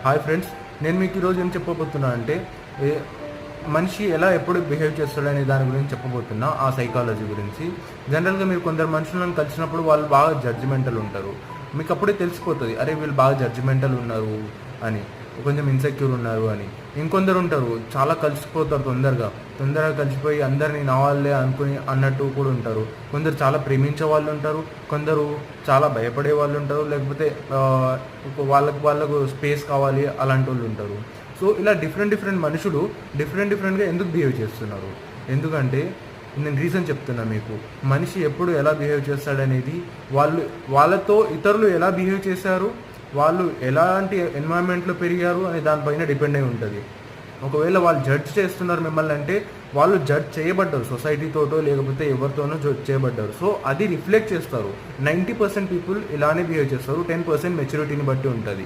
Hi friends, నేను మీకు ఈరోజు ఏం చెప్పబోతున్నా అంటే మనిషి ఎలా ఎప్పుడు బిహేవ్ చేస్తాడనే దాని గురించి చెప్పబోతున్నా. ఆ సైకాలజీ గురించి. జనరల్గా మీరు కొందరు మనుషులను కలిసినప్పుడు వాళ్ళు బాగా జడ్జిమెంటల్ ఉంటారు. మీకు అప్పుడే తెలిసిపోతుంది, అరే వీళ్ళు బాగా జడ్జిమెంటల్ ఉన్నారు అని, కొంచెం ఇన్సెక్యూర్ ఉన్నారు అని. ఇంకొందరు ఉంటారు చాలా కలిసిపోతారు, తొందరగా కలిసిపోయి అందరినీ నా వాళ్ళే అనుకుని అన్నట్టు కూడా ఉంటారు. కొందరు చాలా ప్రేమించే వాళ్ళు ఉంటారు, కొందరు చాలా భయపడే వాళ్ళు ఉంటారు, లేకపోతే వాళ్ళకు స్పేస్ కావాలి అలాంటి వాళ్ళు ఉంటారు. సో ఇలా డిఫరెంట్ మనుషులు డిఫరెంట్గా ఎందుకు బిహేవ్ చేస్తున్నారు? ఎందుకంటే నేను రీజన్ చెప్తున్నా మీకు. మనిషి ఎప్పుడు ఎలా బిహేవ్ చేస్తాడనేది వాళ్ళతో ఇతరులు ఎలా బిహేవ్ చేశారు, వాళ్ళు ఎలాంటి ఎన్వైరన్మెంట్లో పెరిగారు అనే దానిపైన డిపెండ్ అయి ఉంటుంది. ఒకవేళ వాళ్ళు జడ్జ్ చేస్తున్నారు మిమ్మల్ని అంటే వాళ్ళు జడ్జ్ చేయబడ్డారు, సొసైటీతోటో లేకపోతే ఎవరితోనో జడ్జ్ చేయబడ్డారు. సో అది రిఫ్లెక్ట్ చేస్తారు. 90% పీపుల్ ఇలానే బిహేవ్ చేస్తారు, 10% మెచ్యూరిటీని బట్టి ఉంటుంది.